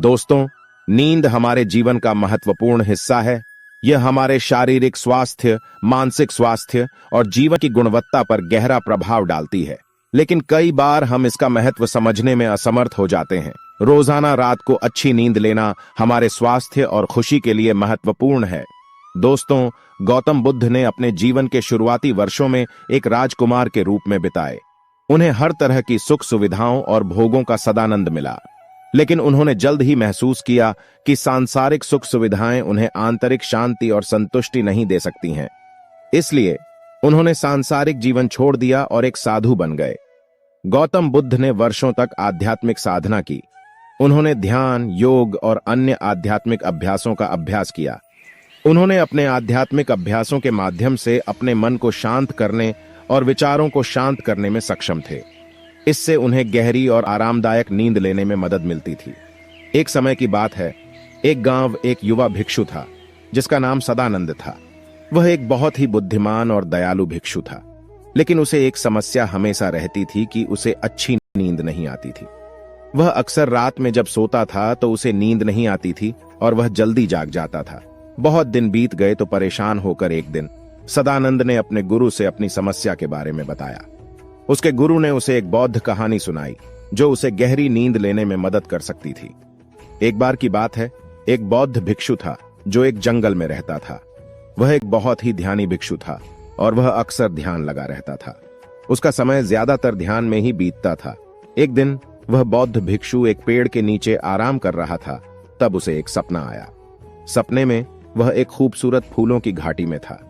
दोस्तों, नींद हमारे जीवन का महत्वपूर्ण हिस्सा है। यह हमारे शारीरिक स्वास्थ्य, मानसिक स्वास्थ्य और जीवन की गुणवत्ता पर गहरा प्रभाव डालती है, लेकिन कई बार हम इसका महत्व समझने में असमर्थ हो जाते हैं। रोजाना रात को अच्छी नींद लेना हमारे स्वास्थ्य और खुशी के लिए महत्वपूर्ण है। दोस्तों, गौतम बुद्ध ने अपने जीवन के शुरुआती वर्षों में एक राजकुमार के रूप में बिताए। उन्हें हर तरह की सुख सुविधाओं और भोगों का सदानंद मिला, लेकिन उन्होंने जल्द ही महसूस किया कि सांसारिक सुख सुविधाएं उन्हें आंतरिक शांति और संतुष्टि नहीं दे सकती हैं। इसलिए उन्होंने सांसारिक जीवन छोड़ दिया और एक साधु बन गए। गौतम बुद्ध ने वर्षों तक आध्यात्मिक साधना की। उन्होंने ध्यान, योग और अन्य आध्यात्मिक अभ्यासों का अभ्यास किया। उन्होंने अपने आध्यात्मिक अभ्यासों के माध्यम से अपने मन को शांत करने और विचारों को शांत करने में सक्षम थे। इससे उन्हें गहरी और आरामदायक नींद लेने में मदद मिलती थी। एक समय की बात है, एक गांव एक युवा भिक्षु था जिसका नाम सदानंद था। वह एक बहुत ही बुद्धिमान और दयालु भिक्षु था, लेकिन उसे एक समस्या हमेशा रहती थी कि उसे अच्छी नींद नहीं आती थी। वह अक्सर रात में जब सोता था तो उसे नींद नहीं आती थी और वह जल्दी जाग जाता था। बहुत दिन बीत गए तो परेशान होकर एक दिन सदानंद ने अपने गुरु से अपनी समस्या के बारे में बताया। उसके गुरु ने उसे एक बौद्ध कहानी सुनाई जो उसे गहरी नींद लेने में मदद कर सकती थी। एक बार की बात है, एक बौद्ध भिक्षु था जो एक जंगल में रहता था। वह एक बहुत ही ध्यानी भिक्षु था और वह अक्सर ध्यान लगा रहता था। उसका समय ज्यादातर ध्यान में ही बीतता था। एक दिन वह बौद्ध भिक्षु एक पेड़ के नीचे आराम कर रहा था, तब उसे एक सपना आया। सपने में वह एक खूबसूरत फूलों की घाटी में था।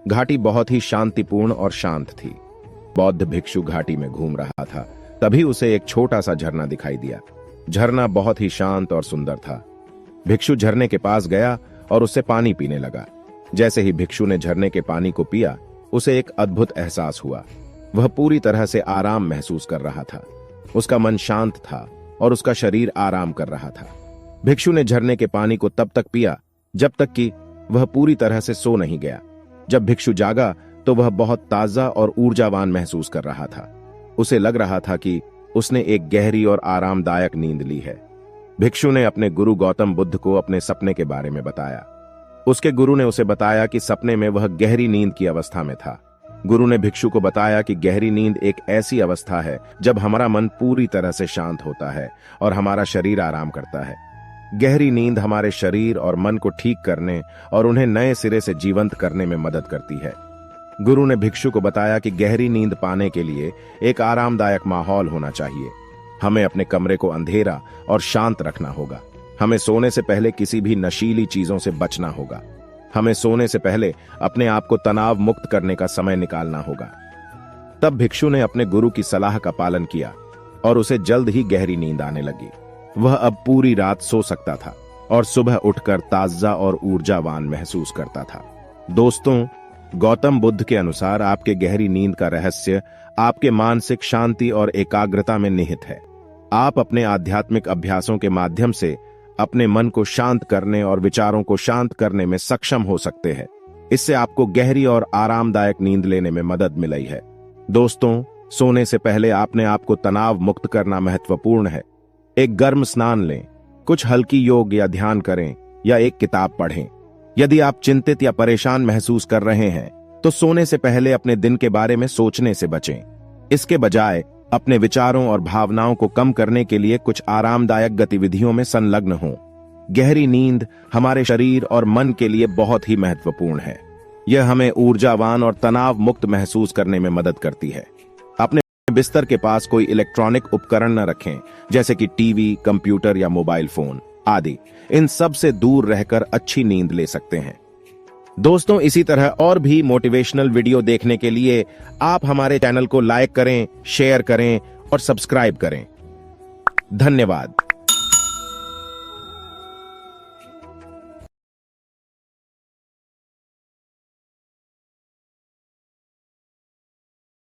घाटी बहुत ही शांतिपूर्ण और शांत थी। बौद्ध भिक्षु घाटी में घूम रहा था, तभी उसे एक छोटा सा झरना दिखाई दिया। झरना बहुत ही शांत और सुंदर था। भिक्षु झरने के पास गया और उससे पानी पीने लगा। जैसे ही भिक्षु ने झरने के पानी को पिया, उसे एक अद्भुत एहसास हुआ। वह पूरी तरह से आराम महसूस कर रहा था। उसका मन शांत था और उसका शरीर आराम कर रहा था। भिक्षु ने झरने के पानी को तब तक पिया जब तक कि वह पूरी तरह से सो नहीं गया। जब भिक्षु जागा तो वह बहुत ताजा और ऊर्जावान महसूस कर रहा था। उसे लग रहा था कि उसने एक गहरी और आरामदायक नींद ली है। भिक्षु ने अपने गुरु गौतम बुद्ध को अपने सपने के बारे में बताया। उसके गुरु ने उसे बताया कि सपने में वह गहरी नींद की अवस्था में था। गुरु ने भिक्षु को बताया कि गहरी नींद एक ऐसी अवस्था है जब हमारा मन पूरी तरह से शांत होता है और हमारा शरीर आराम करता है। गहरी नींद हमारे शरीर और मन को ठीक करने और उन्हें नए सिरे से जीवंत करने में मदद करती है। गुरु ने भिक्षु को बताया कि गहरी नींद पाने के लिए एक आरामदायक माहौल होना चाहिए। हमें अपने कमरे को अंधेरा और शांत रखना होगा। हमें सोने से पहले किसी भी नशीली चीजों से बचना होगा। हमें सोने से पहले अपने आप को तनाव मुक्त करने का समय निकालना होगा। तब भिक्षु ने अपने गुरु की सलाह का पालन किया और उसे जल्द ही गहरी नींद आने लगी। वह अब पूरी रात सो सकता था और सुबह उठकर ताजा और ऊर्जावान महसूस करता था। दोस्तों, गौतम बुद्ध के अनुसार आपके गहरी नींद का रहस्य आपके मानसिक शांति और एकाग्रता में निहित है। आप अपने आध्यात्मिक अभ्यासों के माध्यम से अपने मन को शांत करने और विचारों को शांत करने में सक्षम हो सकते हैं। इससे आपको गहरी और आरामदायक नींद लेने में मदद मिली है। दोस्तों, सोने से पहले अपने आप को तनाव मुक्त करना महत्वपूर्ण है। एक गर्म स्नान लें, कुछ हल्की योग या ध्यान करें या एक किताब पढ़ें। यदि आप चिंतित या परेशान महसूस कर रहे हैं तो सोने से पहले अपने दिन के बारे में सोचने से बचें। इसके बजाय अपने विचारों और भावनाओं को कम करने के लिए कुछ आरामदायक गतिविधियों में संलग्न हों। गहरी नींद हमारे शरीर और मन के लिए बहुत ही महत्वपूर्ण है। यह हमें ऊर्जावान और तनाव मुक्त महसूस करने में मदद करती है। अपने बिस्तर के पास कोई इलेक्ट्रॉनिक उपकरण न रखें, जैसे कि टीवी, कंप्यूटर या मोबाइल फोन आदि। इन सब से दूर रहकर अच्छी नींद ले सकते हैं। दोस्तों, इसी तरह और भी मोटिवेशनल वीडियो देखने के लिए आप हमारे चैनल को लाइक करें, शेयर करें और सब्सक्राइब करें। धन्यवाद।